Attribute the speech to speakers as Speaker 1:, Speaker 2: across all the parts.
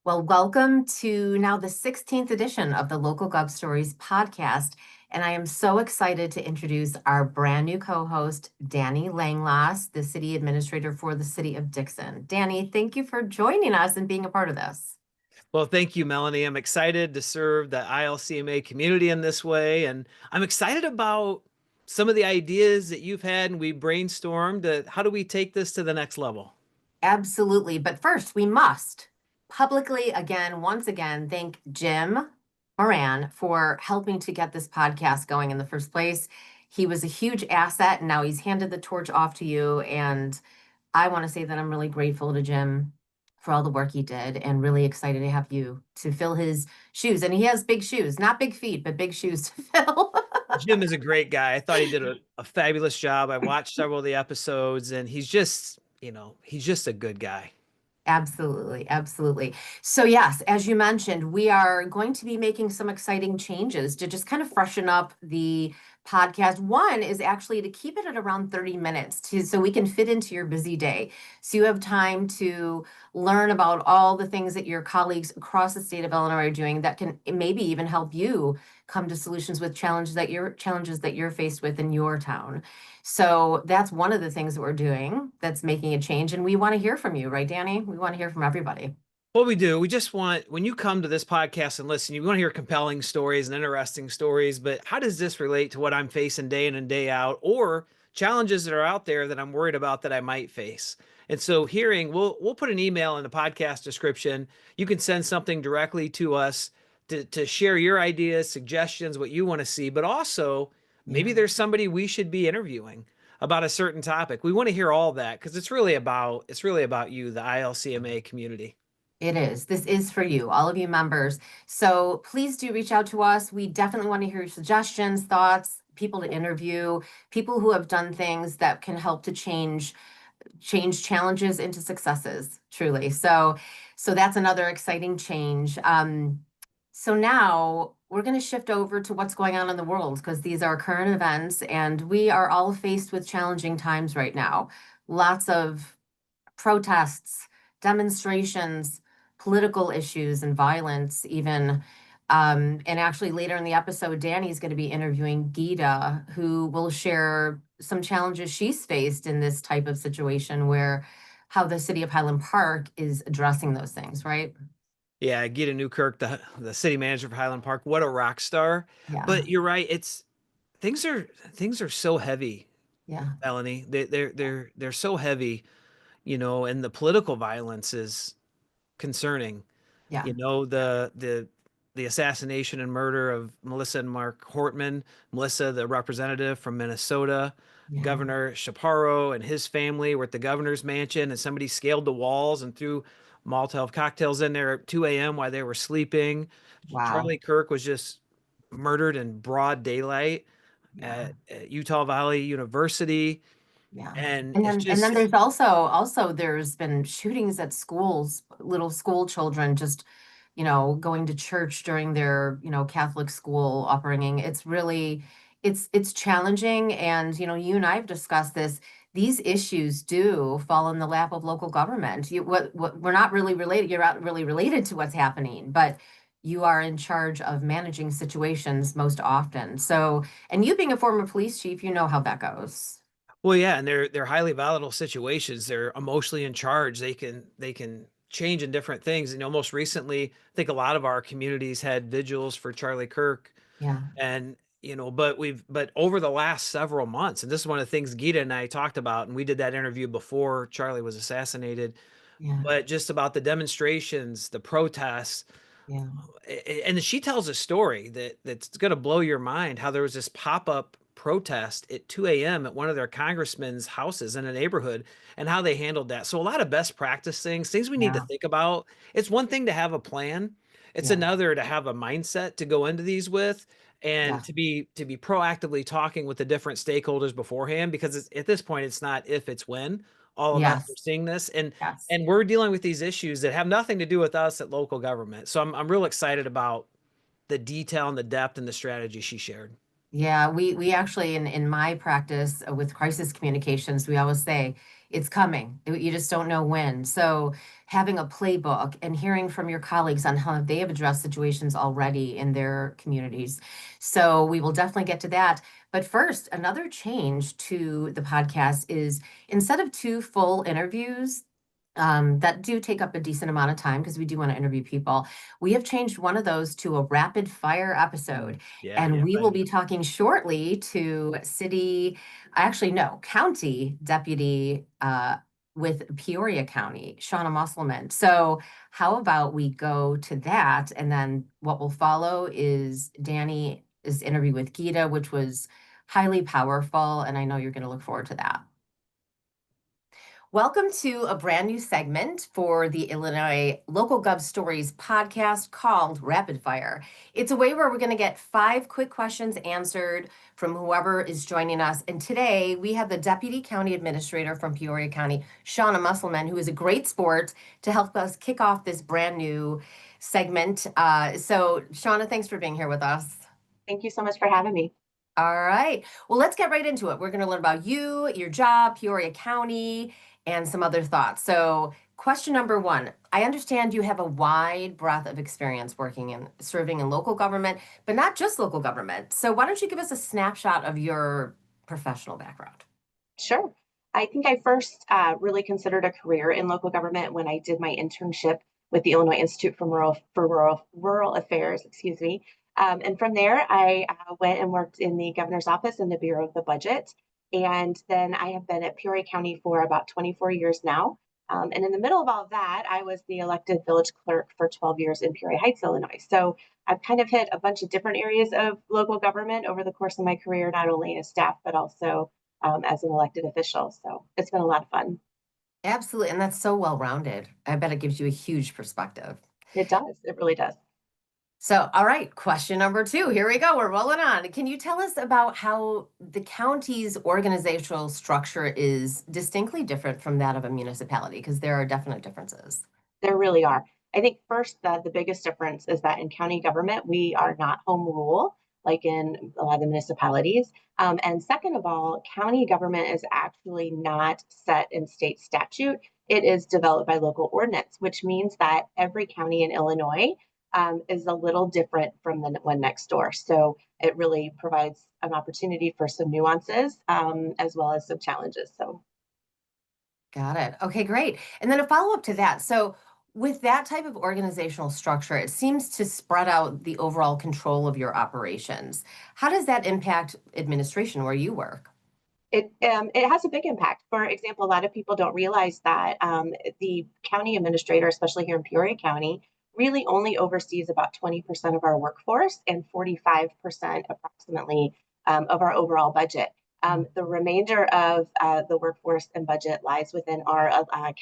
Speaker 1: Well, welcome to now the 16th edition of the Local Gov Stories podcast. And I am so excited to introduce our brand new co-host, Danny Langloss, the city administrator for the city of Dixon. Danny, thank you for joining us and being a part of this.
Speaker 2: Well, thank you, Melanie. I'm excited to serve the ILCMA community in this way. And I'm excited about some of the ideas that you've had and we brainstormed. How do we take this to the next level?
Speaker 1: Absolutely. But first, we must publicly, once again, thank Jim Moran for helping to get this podcast going in the first place. He was a huge asset, and now he's handed the torch off to you. And I want to say that I'm really grateful to Jim for all the work he did and really excited to have you to fill his shoes. And he has big shoes, not big feet, but big shoes to fill.
Speaker 2: Jim is a great guy. I thought he did a fabulous job. I watched several of the episodes and he's just a good guy.
Speaker 1: Absolutely, absolutely. So yes, as you mentioned, we are going to be making some exciting changes to just kind of freshen up the podcast. One is actually to keep it at around 30 minutes so we can fit into your busy day. So you have time to learn about all the things that your colleagues across the state of Illinois are doing that can maybe even help you come to solutions with challenges that you're faced with in your town. So that's one of the things that we're doing that's making a change. And we want to hear from you, right, Danny? We want to hear from everybody.
Speaker 2: What we do, we just want, when you come to this podcast and listen, you want to hear compelling stories and interesting stories, but how does this relate to what I'm facing day in and day out, or challenges that are out there that I'm worried about that I might face? And so we'll put an email in the podcast description. You can send something directly to us to share your ideas, suggestions, what you want to see, but also
Speaker 1: Yeah,
Speaker 2: maybe there's somebody we should be interviewing about a certain topic. We want to hear all that because it's really about you, the ILCMA community.
Speaker 1: it is. This is for you, all of you members. So please do reach out to us. We definitely want to hear your suggestions, thoughts, people to interview, people who have done things that can help to change challenges into successes, truly. So that's another exciting change. So now we're going to shift over to what's going on in the world because these are current events and we are all faced with challenging times right now. Lots of protests, demonstrations, political issues, and violence, even. And actually, later in the episode, Danny's going to be interviewing Ghida, who will share some challenges she's faced in this type of situation where how the city of Highland Park is addressing those things, right?
Speaker 2: Yeah, Ghida Neukirch, the city manager for Highland Park, what a rock star.
Speaker 1: Yeah,
Speaker 2: But you're right, it's things are so heavy,
Speaker 1: yeah,
Speaker 2: Melanie. They're so heavy, and the political violence is concerning.
Speaker 1: yeah,
Speaker 2: The assassination and murder of Melissa and Mark Hortman, Melissa, the representative from Minnesota,
Speaker 1: yeah.
Speaker 2: Governor Chaparro and his family were at the governor's mansion, and somebody scaled the walls and threw Molotov cocktails in there at 2 a.m. while they were sleeping.
Speaker 1: Wow.
Speaker 2: Charlie Kirk was just murdered in broad daylight
Speaker 1: Yeah.
Speaker 2: at Utah Valley University,
Speaker 1: Yeah.
Speaker 2: and
Speaker 1: And
Speaker 2: it's
Speaker 1: then
Speaker 2: just
Speaker 1: there's also there's been shootings at schools, little school children just, going to church during their, Catholic school upbringing. It's really it's challenging and you and I have discussed this. These issues do fall in the lap of local government. What we're not really related, you're not really related to what's happening, but you are in charge of managing situations most often. So, and you being a former police chief, you know how that goes.
Speaker 2: Well, yeah, and they're highly volatile situations. They're emotionally in charge. They can change in different things. And most recently, I think a lot of our communities had vigils for Charlie Kirk,
Speaker 1: Yeah.
Speaker 2: and but over the last several months, and this is one of the things Gita and I talked about, and we did that interview before Charlie was assassinated.
Speaker 1: Yeah,
Speaker 2: But just about the demonstrations, the protests,
Speaker 1: yeah,
Speaker 2: and she tells a story that's going to blow your mind. How there was this pop up protest at 2 a.m. at one of their congressmen's houses in a neighborhood, and how they handled that. So a lot of best practice things we need to
Speaker 1: yeah,
Speaker 2: think about. It's one thing to have a plan. It's
Speaker 1: yeah,
Speaker 2: another to have a mindset to go into these with, and
Speaker 1: yeah,
Speaker 2: to be proactively talking with the different stakeholders beforehand, because at this point it's not if, it's when. All of us are
Speaker 1: yes,
Speaker 2: seeing this, and
Speaker 1: yes.
Speaker 2: and we're dealing with these issues that have nothing to do with us at local government. So I'm real excited about the detail and the depth and the strategy she shared.
Speaker 1: Yeah, we actually in my practice with crisis communications, we always say it's coming. You just don't know when. So having a playbook and hearing from your colleagues on how they have addressed situations already in their communities. So we will definitely get to that. But first, another change to the podcast is instead of two full interviews, that do take up a decent amount of time because we do want to interview people. We have changed one of those to a rapid fire episode.
Speaker 2: Yeah,
Speaker 1: And
Speaker 2: yeah,
Speaker 1: we
Speaker 2: I
Speaker 1: will
Speaker 2: know.
Speaker 1: be talking shortly to actually, no, county deputy with Peoria County, Shauna Musselman. So, how about we go to that? And then what will follow is Danny's interview with Ghida, which was highly powerful. And I know you're going to look forward to that. Welcome to a brand new segment for the Illinois Local Gov Stories podcast called Rapid Fire. It's a way where we're going to get 5 quick questions answered from whoever is joining us. And today we have the Deputy County Administrator from Peoria County, Shauna Musselman, who is a great sport to help us kick off this brand new segment. So, Shauna, thanks for being here with us.
Speaker 3: Thank you so much for having me.
Speaker 1: All right. Well, let's get right into it. We're going to learn about you, your job, Peoria County, and some other thoughts. So, question number 1. I understand you have a wide breadth of experience working in serving in local government, but not just local government. So, why don't you give us a snapshot of your professional background?
Speaker 3: Sure. I think I first really considered a career in local government when I did my internship with the Illinois Institute for Rural Affairs, excuse me. And from there, I went and worked in the governor's office in the Bureau of the Budget. And then I have been at Peoria County for about 24 years now. And in the middle of all of that, I was the elected village clerk for 12 years in Peoria Heights, Illinois. So I've kind of hit a bunch of different areas of local government over the course of my career, not only as staff, but also as an elected official. So it's been a lot of fun.
Speaker 1: Absolutely. And that's so well rounded. I bet it gives you a huge perspective.
Speaker 3: It does. It really does.
Speaker 1: So, all right, question number 2. Here we go. We're rolling on. Can you tell us about how the county's organizational structure is distinctly different from that of a municipality? Because there are definite differences.
Speaker 3: There really are. I think first that the biggest difference is that in county government, we are not home rule like in a lot of the municipalities. And second of all, county government is actually not set in state statute. It is developed by local ordinance, which means that every county in Illinois is a little different from the one next door. So it really provides an opportunity for some nuances as well as some challenges. So
Speaker 1: Got it. Okay, great. And then a follow-up to that. So, with that type of organizational structure, it seems to spread out the overall control of your operations. How does that impact administration where you work?
Speaker 3: it has a big impact. For example, a lot of people don't realize that the county administrator, especially here in Peoria County, really only oversees about 20% of our workforce and 45% approximately of our overall budget. The remainder of the workforce and budget lies within our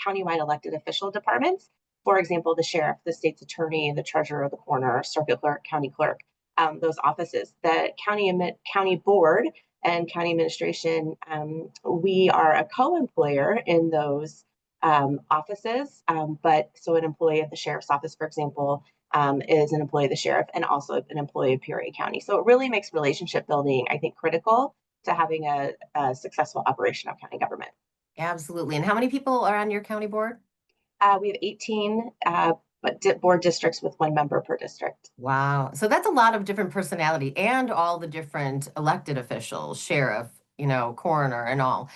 Speaker 3: countywide elected official departments. For example, the sheriff, the state's attorney, the treasurer, the coroner, circuit clerk, county clerk, those offices. The county board and county administration, we are a co-employer in those offices, but so an employee of the sheriff's office, for example, is an employee of the sheriff and also an employee of Peoria County. So it really makes relationship building, I think, critical to having a successful operation of county government.
Speaker 1: Absolutely. And how many people are on your county board?
Speaker 3: We have 18 board districts with 1 member per district.
Speaker 1: Wow. So that's a lot of different personality and all the different elected officials, sheriff, coroner and all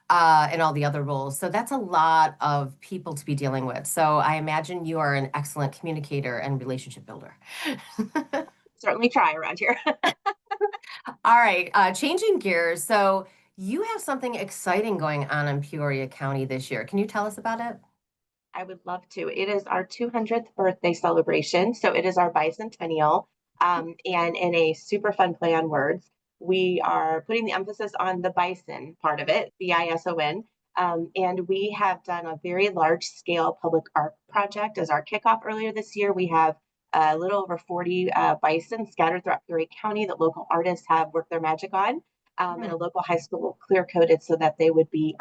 Speaker 1: the other roles. So that's a lot of people to be dealing with. So I imagine you are an excellent communicator and relationship builder.
Speaker 3: Certainly try around here.
Speaker 1: All right, changing gears. So you have something exciting going on in Peoria County this year. Can you tell us about it?
Speaker 3: I would love to. It is our 200th birthday celebration. So it is our bicentennial. And in a super fun play on words, we are putting the emphasis on the bison part of it, BISON. And we have done a very large scale public art project as our kickoff earlier this year. We have a little over 40 bison scattered throughout Peoria County that local artists have worked their magic on. And a local high school clear coated so that they would be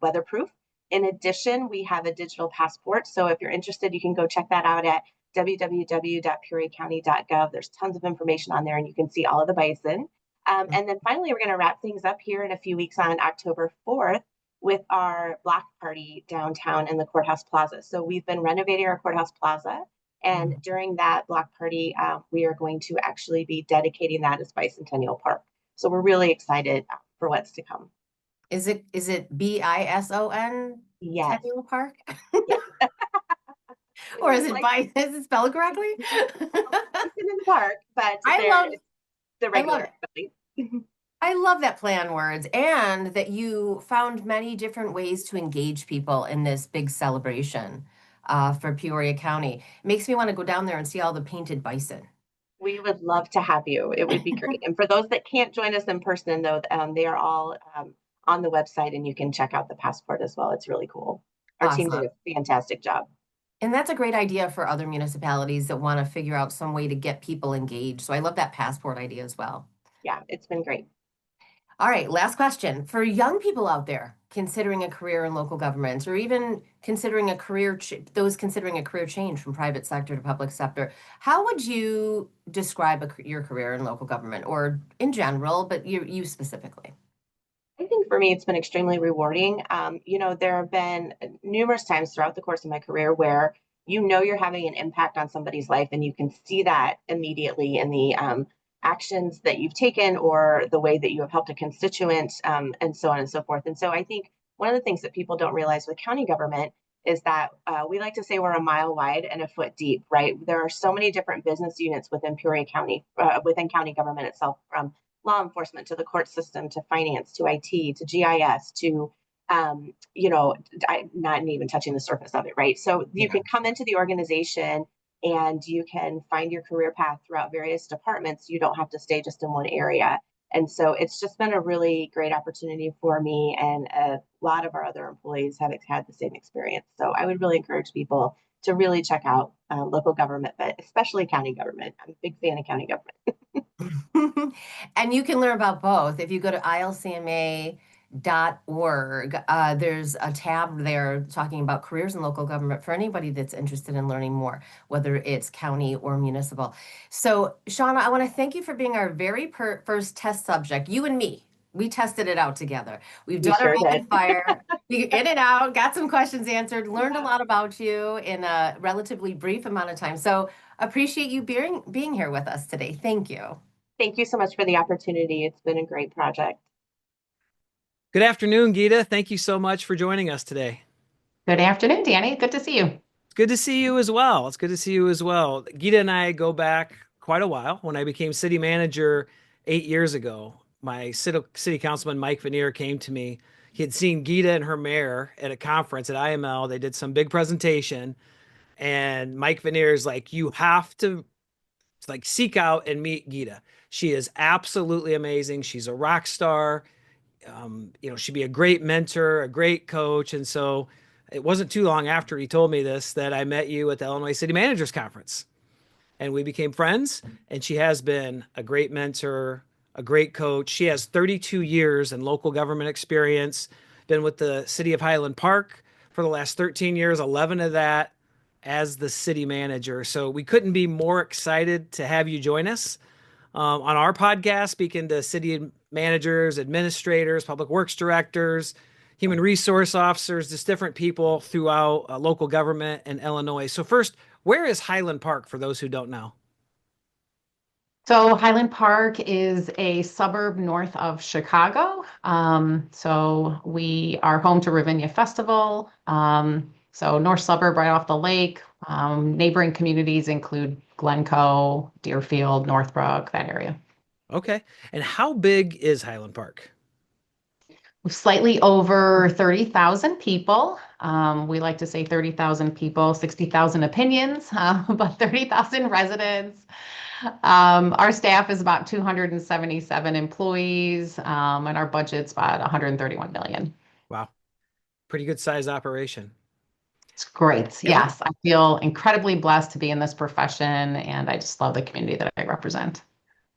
Speaker 3: weatherproof. In addition, we have a digital passport. So if you're interested, you can go check that out at www.peoriacounty.gov. There's tons of information on there and you can see all of the bison. And then finally, we're going to wrap things up here in a few weeks on October 4th with our block party downtown in the courthouse plaza. So we've been renovating our courthouse plaza. And during that block party, we are going to actually be dedicating that as Bicentennial Park. So we're really excited for what's to come.
Speaker 1: Is it BISON
Speaker 3: Yes.
Speaker 1: Centennial Park?
Speaker 3: Yes.
Speaker 1: Or is it spelled correctly?
Speaker 3: It's in the park, but
Speaker 1: I love
Speaker 3: the regular
Speaker 1: spelling. I love that play on words, and that you found many different ways to engage people in this big celebration for Peoria County. It makes me want to go down there and see all the painted bison.
Speaker 3: We would love to have you. It would be great. And for those that can't join us in person, though, they are all on the website, and you can check out the passport as well. It's really cool. Our team did a fantastic job.
Speaker 1: And that's a great idea for other municipalities that want to figure out some way to get people engaged. So I love that passport idea as well.
Speaker 3: Yeah, it's been great.
Speaker 1: All right, last question. For young people out there considering a career in local government, or even considering a those considering a career change from private sector to public sector, how would you describe your career in local government, or in general, but you specifically?
Speaker 3: I think for me, it's been extremely rewarding. There have been numerous times throughout the course of my career where you're having an impact on somebody's life, and you can see that immediately in the actions that you've taken or the way that you have helped a constituent, and so on and so forth. And so I think one of the things that people don't realize with county government is that we like to say we're a mile wide and a foot deep, right? There are so many different business units within Peoria County, within county government itself, from law enforcement to the court system to finance to IT to GIS to not even touching the surface of it, right? So you can come into the organization and you can find your career path throughout various departments. You don't have to stay just in one area. And so it's just been a really great opportunity for me, and a lot of our other employees have had the same experience. So I would really encourage people to really check out local government, but especially county government. I'm a big fan of county government.
Speaker 1: And you can learn about both if you go to ILCMA.org. There's a tab there talking about careers in local government for anybody that's interested in learning more, whether it's county or municipal. So, Shauna, I want to thank you for being our very first test subject. You and me, we tested it out together. We've done a rapid fire, in and out, got some questions answered, learned a lot about you in a relatively brief amount of time. So, appreciate you being here with us today. Thank you.
Speaker 3: Thank you so much for the opportunity. It's been a great project.
Speaker 2: Good afternoon, Ghida. Thank you so much for joining us today.
Speaker 4: Good afternoon, Danny. Good to see you.
Speaker 2: It's good to see you as well. It's good to see you as well. Ghida and I go back quite a while. When I became city manager 8 years ago, my city councilman, Mike Vanier, came to me. He had seen Ghida and her mayor at a conference at IML. They did some big presentation. And Mike Vanier is like, you have to seek out and meet Ghida. She is absolutely amazing. She's a rock star. She'd be a great mentor, a great coach. And so it wasn't too long after he told me this that I met you at the Illinois City Managers Conference, and we became friends. And she has been a great mentor, a great coach. She has 32 years in local government experience, been with the city of Highland Park for the last 13 years, 11 of that as the city manager. So we couldn't be more excited to have you join us on our podcast, speaking to city managers, administrators, public works directors, human resource officers, just different people throughout local government in Illinois. So first, where is Highland Park for those who don't know?
Speaker 4: So Highland Park is a suburb north of Chicago. So we are home to Ravinia Festival. So north suburb right off the lake. Neighboring communities include Glencoe, Deerfield, Northbrook, that area.
Speaker 2: Okay. And how big is Highland Park?
Speaker 4: Slightly over 30,000 people. We like to say 30,000 people, 60,000 opinions, but 30,000 residents. Our staff is about 277 employees, and our budget's about 131 million.
Speaker 2: Wow. Pretty good size operation.
Speaker 4: It's great. Yes. I feel incredibly blessed to be in this profession, and I just love the community that I represent.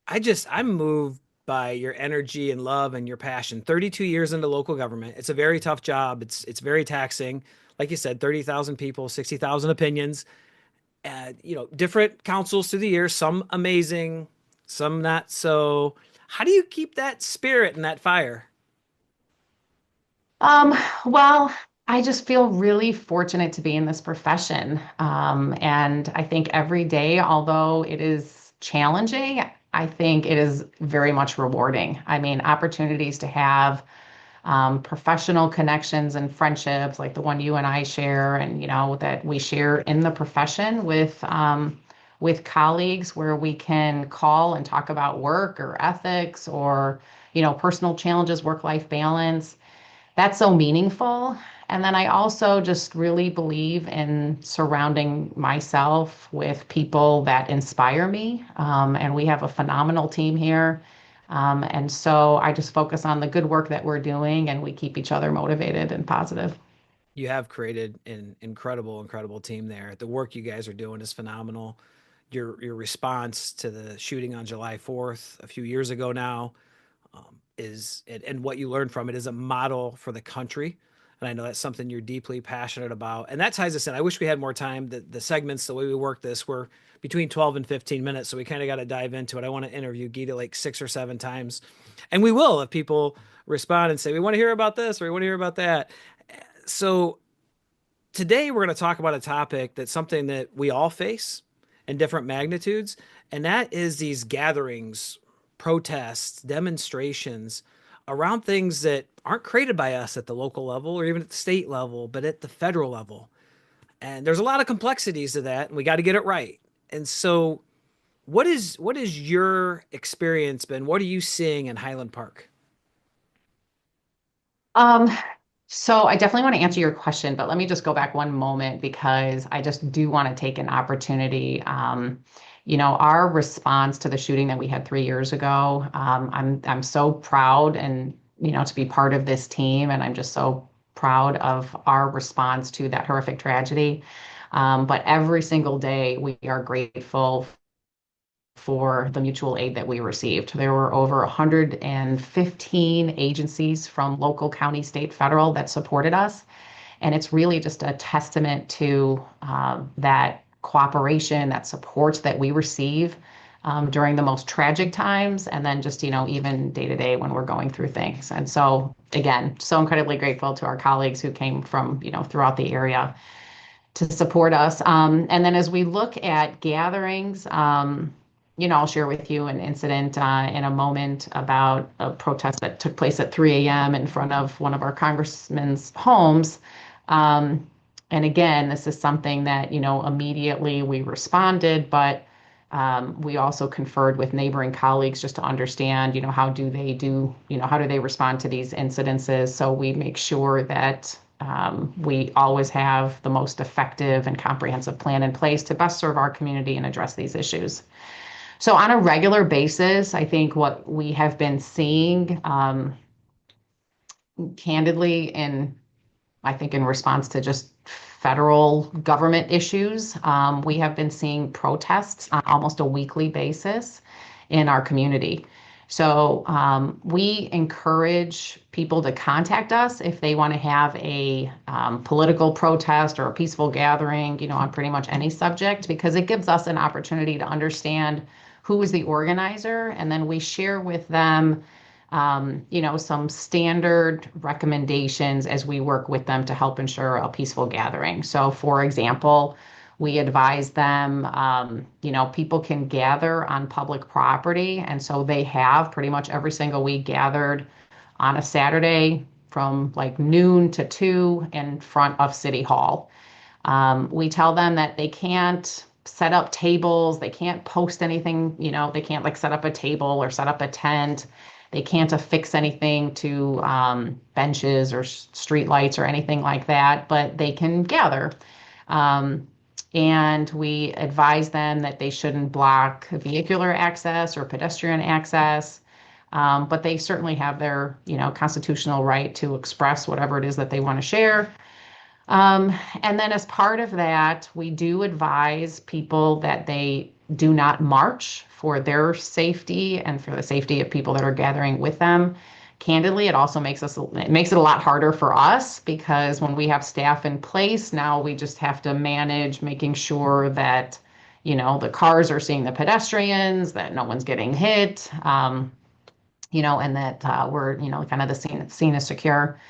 Speaker 2: I'm moved by your energy and love and your passion. 32 years into local government. It's a very tough job. It's very taxing. Like you said, 30,000 people, 60,000 opinions. Different councils through the years, some amazing, some not so. How do you keep that spirit and that fire?
Speaker 4: Um, well, I just feel really fortunate to be in this profession. And I think every day, although it is challenging, I think it is very much rewarding. I mean, opportunities to have professional connections and friendships like the one you and I share, and that we share in the profession with colleagues, where we can call and talk about work or ethics or personal challenges, work-life balance. That's so meaningful. And then I also just really believe in surrounding myself with people that inspire me. And we have a phenomenal team here. And so I just focus on the good work that we're doing, and we keep each other motivated and positive.
Speaker 2: You have created an incredible, incredible team there. The work you guys are doing is phenomenal. Your response to the shooting on July 4th a few years ago now is and what you learned from it is a model for the country. And I know that's something you're deeply passionate about. And that ties us in. I wish we had more time. The segments, the way we work this, were between 12 and 15 minutes. So we kind of got to dive into it. I want to interview Ghida like 6 or 7 times. And we will if people respond and say, we want to hear about this or we want to hear about that. So today we're going to talk about a topic that's something that we all face in different magnitudes, and that is these gatherings, protests, demonstrations around things that aren't created by us at the local level or even at the state level, but at the federal level. And there's a lot of complexities to that, and we got to get it right. And so what is your experience been? What are you seeing in Highland Park?
Speaker 4: Um, so I definitely want to answer your question, but let me just go back one moment because I just do want to take an opportunity. Our response to the shooting that we had 3 years ago, I'm so proud and to be part of this team, and I'm just so proud of our response to that horrific tragedy. But every single day, we are grateful for the mutual aid that we received. There were over 115 agencies from local, county, state, federal that supported us. And it's really just a testament to that cooperation, that support that we receive during the most tragic times. And then just, even day to day when we're going through things. And so, again, so incredibly grateful to our colleagues who came from, throughout the area to support us. And then as we look at gatherings, I'll share with you an incident in a moment about a protest that took place at 3 a.m. in front of one of our congressmen's homes. And again, this is something that, immediately we responded, but we also conferred with neighboring colleagues just to understand, how do they respond to these incidences? So we make sure that we always have the most effective and comprehensive plan in place to best serve our community and address these issues. So on a regular basis, I think what we have been seeing, candidly, in response to just federal government issues, we have been seeing protests on almost a weekly basis in our community. So we encourage people to contact us if they want to have a political protest or a peaceful gathering, on pretty much any subject, because it gives us an opportunity to understand who is the organizer, and then we share with them, some standard recommendations as we work with them to help ensure a peaceful gathering. So, for example, we advise them, people can gather on public property. And so they have pretty much every single week gathered on a Saturday from like noon to 2 in front of City Hall. We tell them that they can't set up tables, they can't post anything, they can't like set up a table or set up a tent. They can't affix anything to benches or street lights or anything like that, but they can gather. And we advise them that they shouldn't block vehicular access or pedestrian access, but they certainly have their, constitutional right to express whatever it is that they want to share. And then as part of that, we do advise people that they do not march for their safety and for the safety of people that are gathering with them. Candidly, it makes it a lot harder for us because when we have staff in place, now we just have to manage making sure that, the cars are seeing the pedestrians, that no one's getting hit. and that we're, kind of the scene is secure.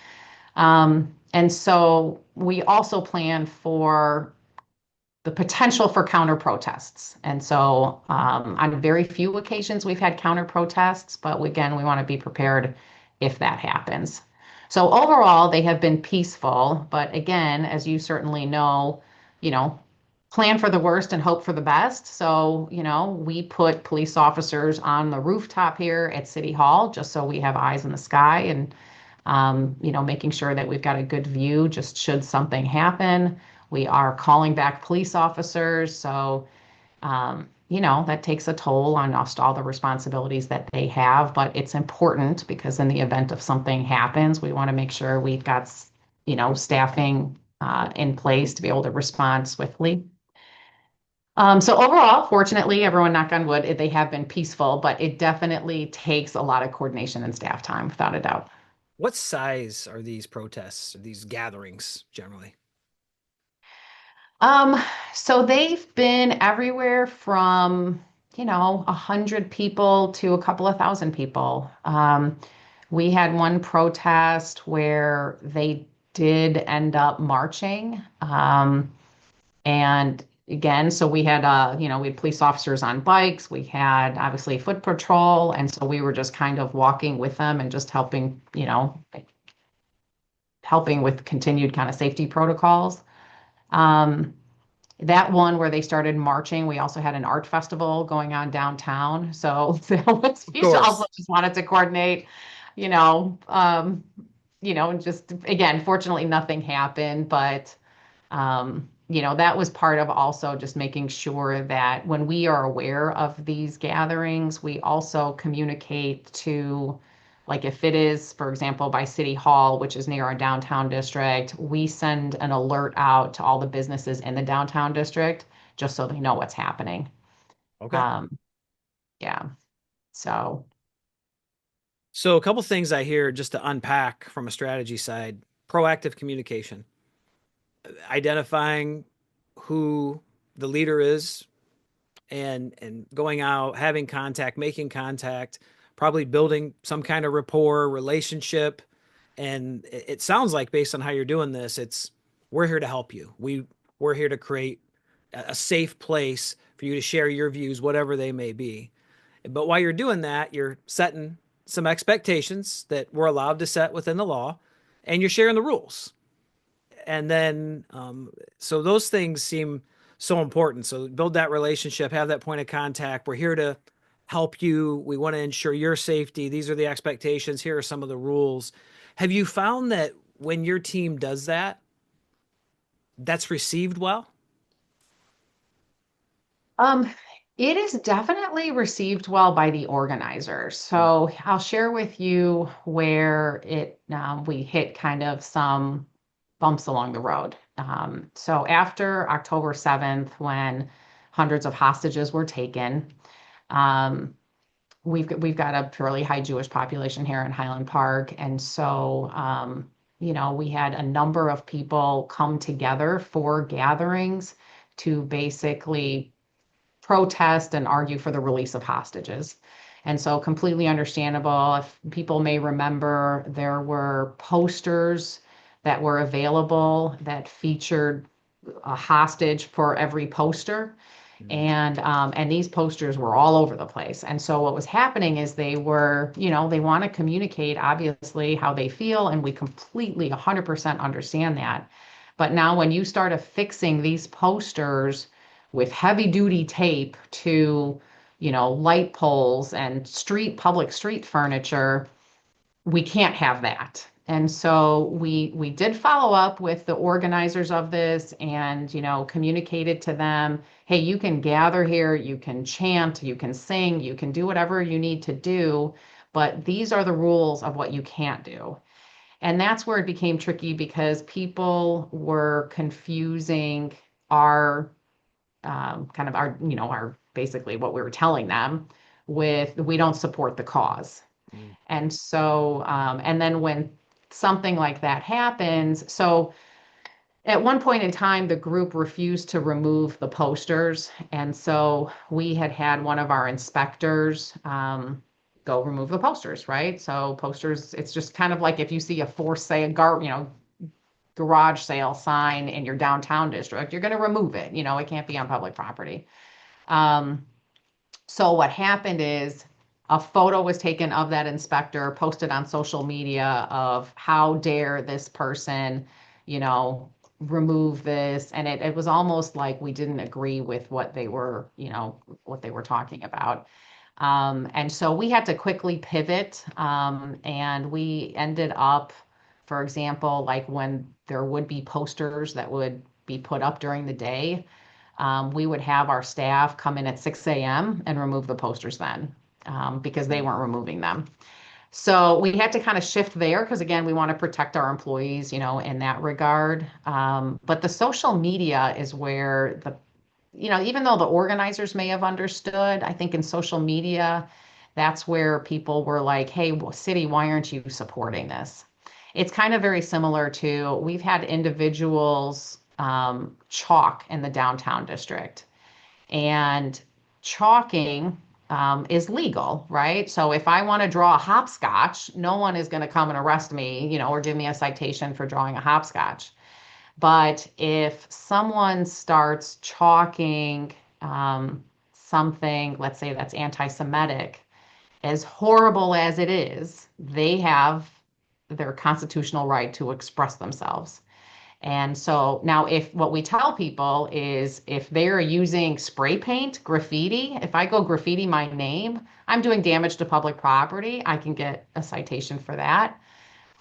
Speaker 4: And so we also plan for the potential for counter protests. And so on very few occasions, we've had counter protests, but again, we want to be prepared if that happens. So overall, they have been peaceful. But again, as you certainly know, you know, plan for the worst and hope for the best. So, we put police officers on the rooftop here at City Hall just so we have eyes in the sky and, making sure that we've got a good view just should something happen. We are calling back police officers. So, that takes a toll on us, all the responsibilities that they have. But it's important because in the event of something happens, we want to make sure we've got, staffing in place to be able to respond swiftly. So overall, fortunately, everyone, knock on wood, they have been peaceful, but it definitely takes a lot of coordination and staff time, without a doubt.
Speaker 2: What size are these protests, or these gatherings generally?
Speaker 4: Um, so they've been everywhere from, 100 people to a couple of thousand people. We had one protest where they did end up marching. And again, so we had, we had police officers on bikes. We had obviously foot patrol. And so we were just kind of walking with them and just helping with continued kind of safety protocols. Um, that one where they started marching, we also had an art festival going on downtown. So we also just wanted to coordinate, you know, um, just again, fortunately nothing happened, but that was part of also just making sure that when we are aware of these gatherings, we also communicate to, like if it is, for example, by City Hall, which is near our downtown district, we send an alert out to all the businesses in the downtown district just so they know what's happening.
Speaker 2: Okay.
Speaker 4: Yeah. So
Speaker 2: a couple things I hear just to unpack from a strategy side: proactive communication, identifying who the leader is, and going out, having contact, making contact, probably building some kind of rapport, relationship. And it sounds like, based on how you're doing this, we're here to help you. We're here to create a safe place for you to share your views, whatever they may be. But while you're doing that, you're setting some expectations that we're allowed to set within the law, and you're sharing the rules. And then, so those things seem so important. So build that relationship, have that point of contact. We're here to help you. We want to ensure your safety. These are the expectations. Here are some of the rules. Have you found that when your team does that, that's received well?
Speaker 4: It is definitely received well by the organizers. So I'll share with you where we hit kind of some bumps along the road. So after October 7th, when hundreds of hostages were taken, we've got a fairly high Jewish population here in Highland Park, and so we had a number of people come together for gatherings to basically protest and argue for the release of hostages. And so completely understandable. If people may remember, there were posters that were available that featured a hostage for every poster. And these posters were all over the place. And so what was happening is they were, they want to communicate obviously how they feel, and we completely 100% understand that. But now when you start affixing these posters with heavy duty tape to, light poles and public street furniture, we can't have that. And so we did follow up with the organizers of this and, communicated to them, hey, you can gather here, you can chant, you can sing, you can do whatever you need to do, but these are the rules of what you can't do. And that's where it became tricky because people were confusing our kind of our basically what we were telling them with we don't support the cause. And so, and then when something like that happens, so at one point in time, the group refused to remove the posters. And so we had one of our inspectors go remove the posters, right? So posters, it's just kind of like if you see a for sale, garage sale sign in your downtown district, you're going to remove it. It can't be on public property. So what happened is a photo was taken of that inspector, posted on social media of how dare this person, remove this. And it was almost like we didn't agree with what they were, what they were talking about. And so we had to quickly pivot, and we ended up, for example, like when there would be posters that would be put up during the day, we would have our staff come in at 6 a.m. and remove the posters then, because they weren't removing them. So we had to kind of shift there because, again, we want to protect our employees, in that regard. But the social media is where even though the organizers may have understood, I think in social media, that's where people were like, hey, well, city, why aren't you supporting this? It's kind of very similar to, we've had individuals chalk in the downtown district, and chalking is legal, right? So if I want to draw a hopscotch, no one is going to come and arrest me, or give me a citation for drawing a hopscotch. But if someone starts chalking something, let's say that's anti-Semitic, as horrible as it is, they have their constitutional right to express themselves. And so now if what we tell people is if they're using spray paint, graffiti, if I go graffiti my name, I'm doing damage to public property. I can get a citation for that.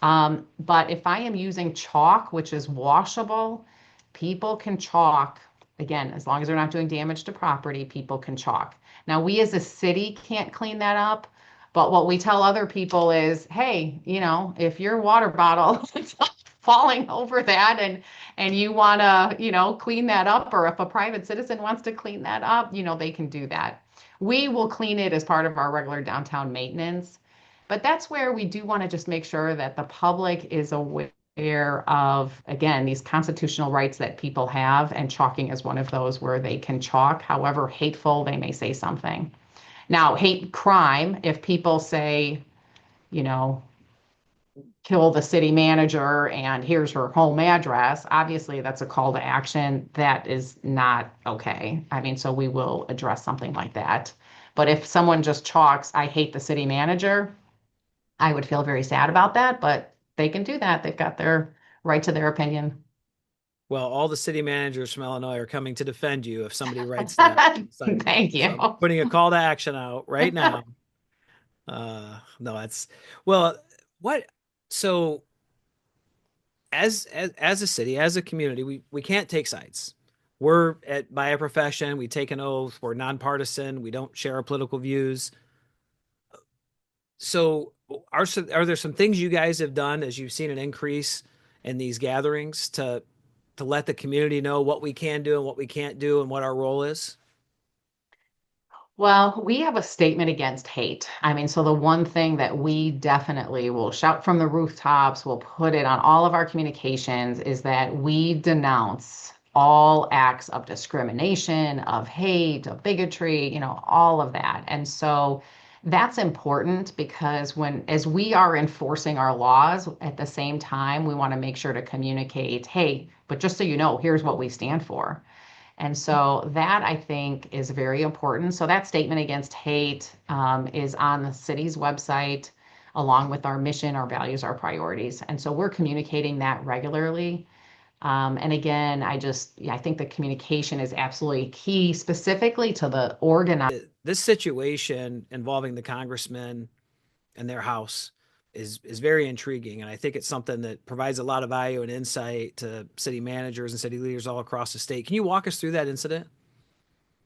Speaker 4: But if I am using chalk, which is washable, people can chalk. Again, as long as they're not doing damage to property, people can chalk. Now, we as a city can't clean that up. But what we tell other people is, hey, if your water bottle is falling over that and you want to, clean that up, or if a private citizen wants to clean that up, they can do that. We will clean it as part of our regular downtown maintenance. But that's where we do want to just make sure that the public is aware of, again, these constitutional rights that people have, and chalking is one of those where they can chalk, however hateful they may say something. Now, hate crime, if people say, kill the city manager and here's her home address, obviously that's a call to action. That is not okay. I mean, so we will address something like that. But if someone just chalks, I hate the city manager, I would feel very sad about that, but they can do that. They've got their right to their opinion.
Speaker 2: Well, all the city managers from Illinois are coming to defend you if somebody writes that.
Speaker 4: Thank you.
Speaker 2: So I'm putting a call to action out right now. No, that's well, what so as a city, as a community, we can't take sides. We're by a profession, we take an oath, we're nonpartisan, we don't share our political views. So are there some things you guys have done as you've seen an increase in these gatherings to let the community know what we can do and what we can't do and what our role is?
Speaker 4: Well, we have a statement against hate. I mean, so the one thing that we definitely will shout from the rooftops, we'll put it on all of our communications, is that we denounce all acts of discrimination, of hate, of bigotry, all of that. And so that's important because as we are enforcing our laws, at the same time, we want to make sure to communicate, hey, but just so you know, here's what we stand for. And so that, I think, is very important. So that statement against hate is on the city's website, along with our mission, our values, our priorities. And so we're communicating that regularly. And again, I think the communication is absolutely key, specifically to the organized.
Speaker 2: This situation involving the congressman and their house is very intriguing. And I think it's something that provides a lot of value and insight to city managers and city leaders all across the state. Can you walk us through that incident?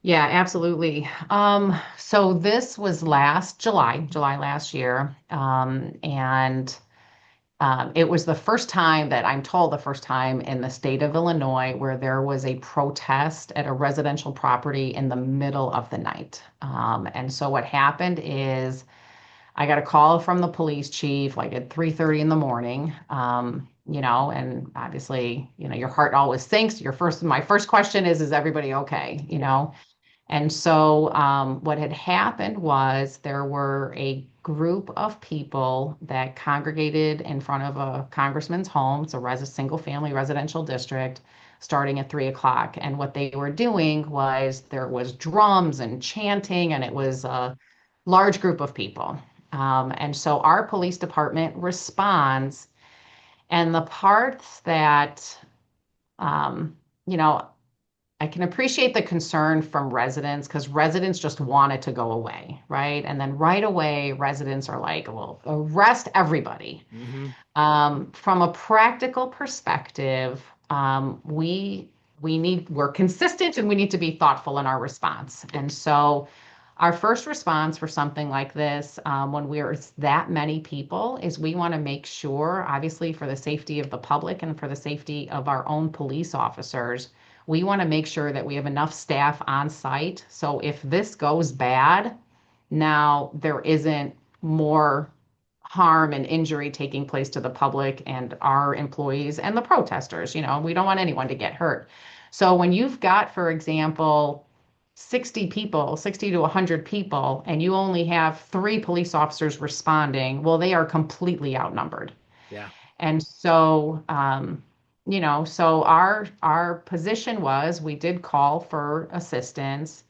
Speaker 4: Yeah, absolutely. So this was July last year. And it was the first time that I'm told the first time in the state of Illinois where there was a protest at a residential property in the middle of the night. And so what happened is I got a call from the police chief like at 3:30 in the morning, and obviously, your heart always sinks. My first question is everybody okay? And so what had happened was there were a group of people that congregated in front of a congressman's home. It's a single family residential district starting at 3 o'clock. And what they were doing was there was drums and chanting, and it was a large group of people. And so our police department responds, and the parts that, you know, I can appreciate the concern from residents because residents just want it to go away, right? And then right away, residents are like, well, arrest everybody.
Speaker 2: Hmm.
Speaker 4: From a practical perspective, we're consistent and we need to be thoughtful in our response. And so our first response for something like this, when we're that many people, is we want to make sure, obviously for the safety of the public and for the safety of our own police officers, we want to make sure that we have enough staff on site. So if this goes bad, now there isn't more harm and injury taking place to the public and our employees and the protesters. We don't want anyone to get hurt. So when you've got, for example, 60 people, 60 to 100 people, and you only have 3 police officers responding, well, they are completely outnumbered.
Speaker 2: Yeah.
Speaker 4: And so, so our position was we did call for assistance.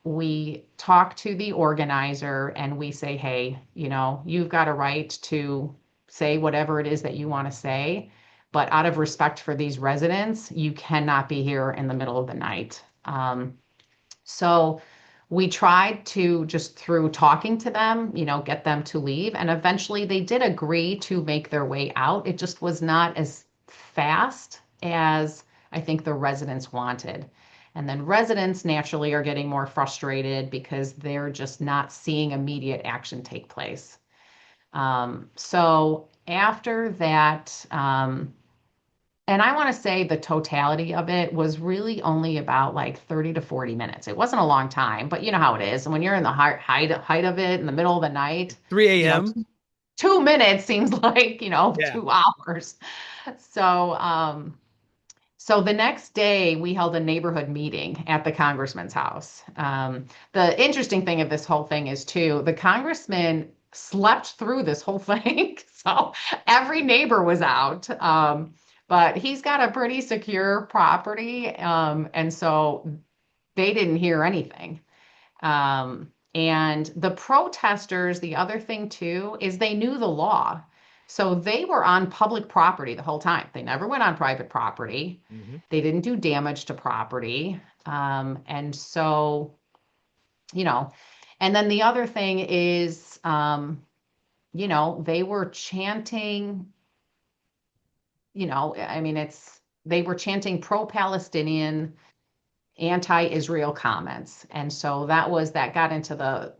Speaker 4: We talk to the organizer and we say, hey, you've got a right to say whatever it is that you want to say, but out of respect for these residents, you cannot be here in the middle of the night. So we tried to, just through talking to them, get them to leave. And eventually they did agree to make their way out. It just was not as fast as I think the residents wanted. And then residents naturally are getting more frustrated because they're just not seeing immediate action take place. So after that, and I want to say the totality of it was really only about like 30 to 40 minutes. It wasn't a long time, but you know how it is. And when you're in the height of it in the middle of the night,
Speaker 2: 3 a.m.
Speaker 4: 2 minutes seems like,
Speaker 2: Yeah.
Speaker 4: 2 hours. So the next day we held a neighborhood meeting at the congressman's house. The interesting thing of this whole thing is too, the congressman slept through this whole thing. So every neighbor was out. But he's got a pretty secure property, and so they didn't hear anything. And the protesters, the other thing too, is they knew the law. So they were on public property the whole time. They never went on private property.
Speaker 2: Mm-hmm.
Speaker 4: They didn't do damage to property. And so, and then the other thing is, they were chanting. They were chanting pro-Palestinian, anti-Israel comments. And so that got into the,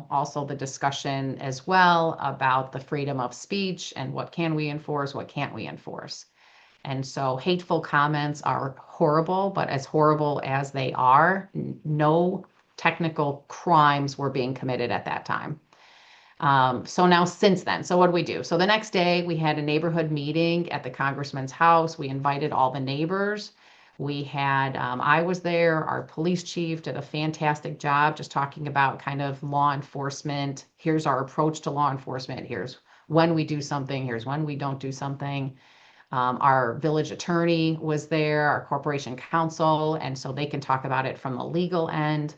Speaker 4: also the discussion as well about the freedom of speech and what can we enforce, what can't we enforce. And so hateful comments are horrible, but as horrible as they are, no technical crimes were being committed at that time. So now since then, so what do we do? So the next day we had a neighborhood meeting at the congressman's house. We invited all the neighbors. We had, I was there, our police chief did a fantastic job just talking about kind of law enforcement. Here's our approach to law enforcement. Here's when we do something. Here's when we don't do something. Our village attorney was there, our corporation counsel, and so they can talk about it from the legal end.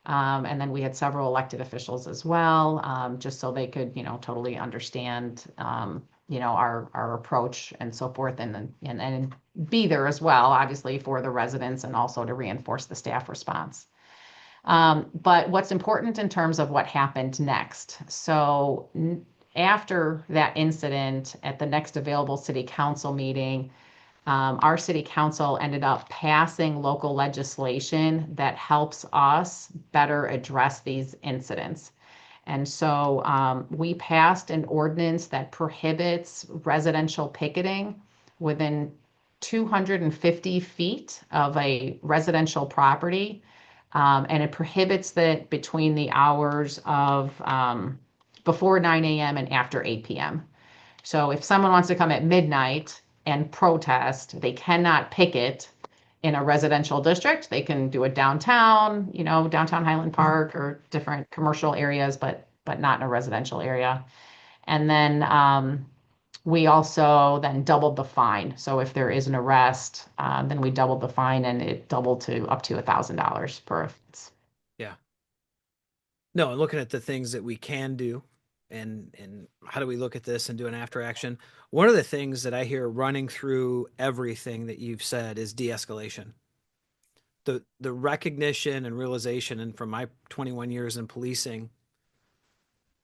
Speaker 4: And then we had several elected officials as well, just so they could, totally understand, our approach and so forth, and be there as well, obviously, for the residents and also to reinforce the staff response. But what's important in terms of what happened next. So after that incident, at the next available city council meeting, our city council ended up passing local legislation that helps us better address these incidents. And so we passed an ordinance that prohibits residential picketing within 250 feet of a residential property. And it prohibits that between the hours of before 9 a.m. and after 8 p.m. So if someone wants to come at midnight and protest, they cannot picket in a residential district, they can do it downtown, downtown Highland Park or different commercial areas, but not in a residential area. And then we also then doubled the fine. So if there is an arrest, then we doubled the fine, and it doubled to up to $1,000 per offense.
Speaker 2: Yeah. No, and looking at the things that we can do and how do we look at this and do an after action? One of the things that I hear running through everything that you've said is de-escalation. The recognition and realization, and from my 21 years in policing,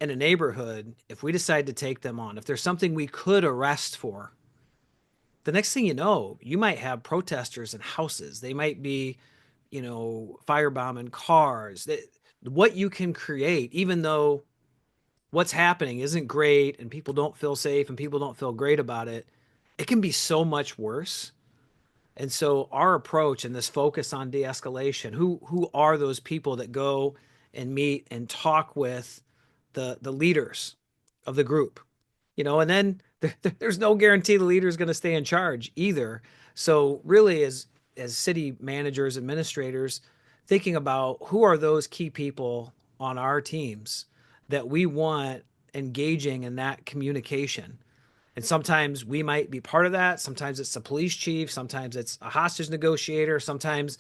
Speaker 2: in a neighborhood, if we decide to take them on, if there's something we could arrest for, the next thing you know, you might have protesters in houses. They might be, firebombing cars. What you can create, even though what's happening isn't great and people don't feel safe and people don't feel great about it, it can be so much worse. And so our approach and this focus on de-escalation, who are those people that go and meet and talk with the leaders of the group, and then there's no guarantee the leader is going to stay in charge either. So really, as city managers, administrators, thinking about who are those key people on our teams that we want engaging in that communication. And sometimes we might be part of that. Sometimes it's the police chief. Sometimes it's a hostage negotiator. Sometimes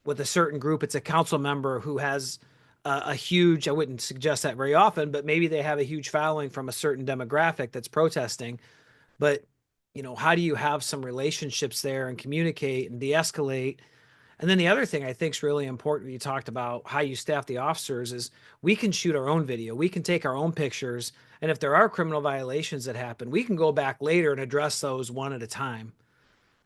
Speaker 2: with a certain group, it's a council member who has a huge, I wouldn't suggest that very often, but maybe they have a huge following from a certain demographic that's protesting. But, how do you have some relationships there and communicate and de-escalate? And then the other thing I think is really important, you talked about how you staff the officers, is we can shoot our own video. We can take our own pictures. And if there are criminal violations that happen, we can go back later and address those one at a time.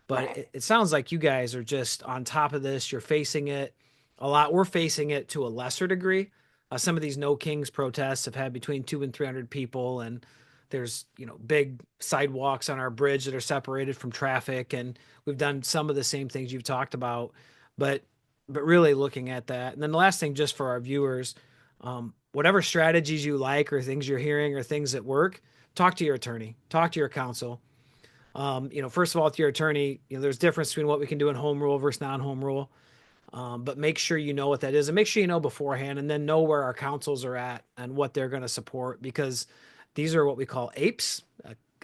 Speaker 2: But
Speaker 4: Right.
Speaker 2: it sounds like you guys are just on top of this. You're facing it a lot. We're facing it to a lesser degree. Some of these No Kings protests have had between 200 and 300 people, and there's big sidewalks on our bridge that are separated from traffic, and we've done some of the same things you've talked about. But really looking at that. And then the last thing, just for our viewers, whatever strategies you like or things you're hearing or things that work, talk to your attorney, talk to your counsel. First of all, with your attorney, there's difference between what we can do in home rule versus non-home rule. But make sure you know what that is, and make sure you know beforehand, and then know where our councils are at and what they're going to support, because these are what we call APEs,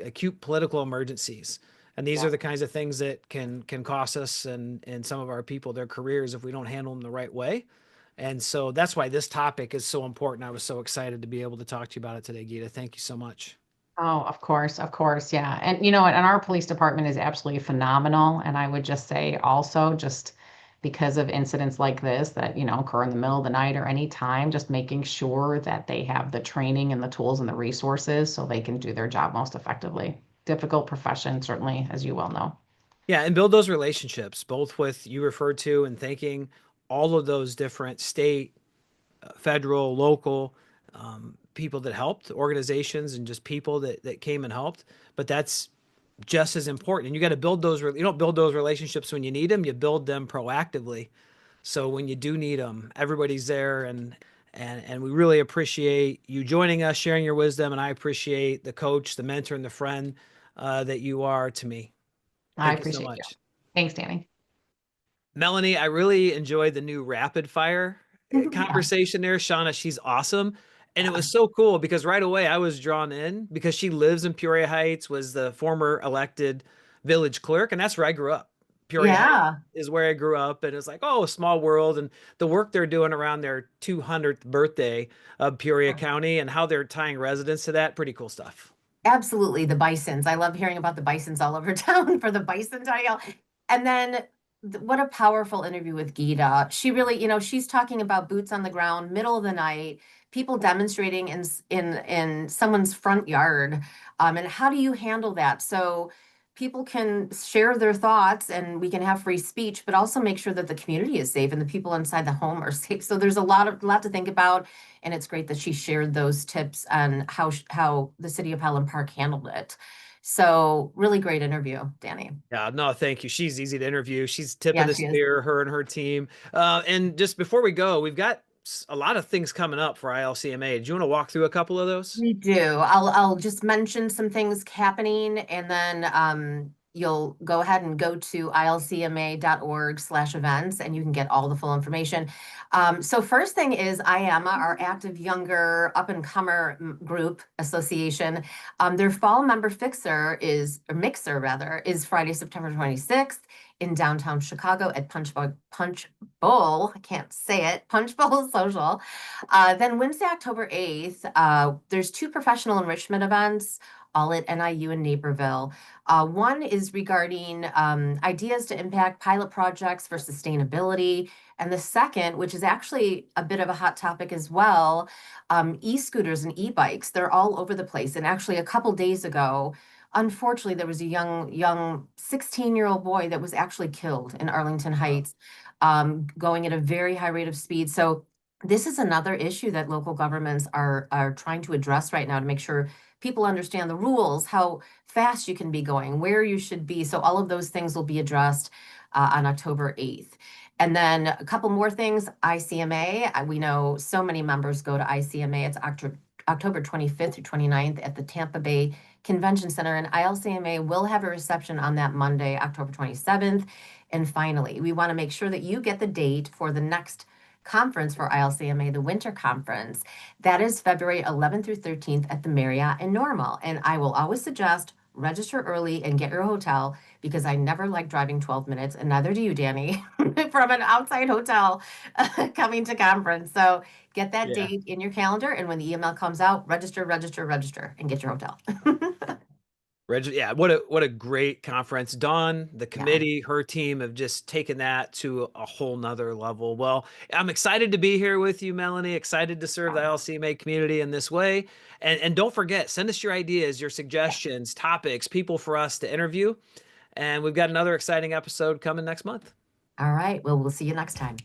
Speaker 2: acute political emergencies. And these are the kinds of things that can cost us and some of our people their careers if we don't handle them the right way. And so that's why this topic is so important. I was so excited to be able to talk to you about it today, Ghida. Thank you so much.
Speaker 4: Oh, of course, yeah. And our police department is absolutely phenomenal. And I would just say also, just because of incidents like this that, occur in the middle of the night or any time, just making sure that they have the training and the tools and the resources so they can do their job most effectively. Difficult profession, certainly, as you well know.
Speaker 2: Yeah, and build those relationships, both with you referred to and thanking all of those different state, federal, local people that helped, organizations, and just people that came and helped. But that's just as important. And you got to build those. You don't build those relationships when you need them. You build them proactively. So when you do need them, everybody's there. And we really appreciate you joining us, sharing your wisdom. And I appreciate the coach, the mentor, and the friend that you are to me.
Speaker 4: I
Speaker 2: Thank you so
Speaker 4: appreciate you.
Speaker 2: much.
Speaker 4: Thanks, Danny.
Speaker 2: Melanie, I really enjoyed the new rapid fire
Speaker 4: Yeah.
Speaker 2: conversation there. Shauna, she's awesome. And it
Speaker 4: Yeah.
Speaker 2: was so cool because right away I was drawn in because she lives in Peoria Heights, was the former elected village clerk, and that's where I grew up. Peoria Heights
Speaker 1: Yeah,
Speaker 2: is where I grew up, and it's like, oh, a small world, and the work they're doing around their 200th birthday of Peoria County and how they're tying residents to that, pretty cool stuff.
Speaker 1: absolutely. The bisons. I love hearing about the bisons all over town for the bison title. And then what a powerful interview with Ghida. She really, she's talking about boots on the ground, middle of the night, people demonstrating in someone's front yard. And how do you handle that? So people can share their thoughts and we can have free speech, but also make sure that the community is safe and the people inside the home are safe. So there's a lot to think about. And it's great that she shared those tips on how the city of Highland Park handled it. So really great interview, Danny.
Speaker 2: Yeah, no, thank you. She's easy to interview. She's tip of
Speaker 1: Yeah,
Speaker 2: the
Speaker 1: she is.
Speaker 2: spear, her and her team. And just before we go, we've got a lot of things coming up for ILCMA. Do you want to walk through a couple of those?
Speaker 1: We do. I'll just mention some things happening, and then you'll go ahead and go to ilcma.org/events, and you can get all the full information. So first thing is ILCMA, our active younger up-and-comer group association. Their fall member mixer is Friday, September 26th in downtown Chicago at Punch Bowl. I can't say it. Punch Bowl Social. Then Wednesday, October 8th, there's 2 professional enrichment events, all at NIU in Naperville. One is regarding ideas to impact pilot projects for sustainability. And the second, which is actually a bit of a hot topic as well, e-scooters and e-bikes. They're all over the place. And actually, a couple days ago, unfortunately, there was a young 16-year-old boy that was actually killed in Arlington Heights, going at a very high rate of speed. So this is another issue that local governments are trying to address right now to make sure people understand the rules, how fast you can be going, where you should be. So all of those things will be addressed on October 8th. And then a couple more things, ICMA. We know so many members go to ICMA. It's October 25th through 29th at the Tampa Bay Convention Center, and ILCMA will have a reception on that Monday, October 27th. And finally, we want to make sure that you get the date for the next conference for ILCMA, the winter conference. That is February 11th through 13th at the Marriott in Normal. And I will always suggest register early and get your hotel, because I never like driving 12 minutes, and neither do you, Danny, from an outside hotel coming to conference. So get that date in your calendar, and when the email comes out, register, and get your hotel.
Speaker 2: Yeah, what a great conference. Dawn, the committee, her team have just taken that to a whole nother level. Well, I'm excited to be here with you, Melanie, excited to serve the ILCMA community in this way. And don't forget, send us your ideas, your suggestions, topics, people for us to interview. And we've got another exciting episode coming next month.
Speaker 1: All right. Well, we'll see you next time.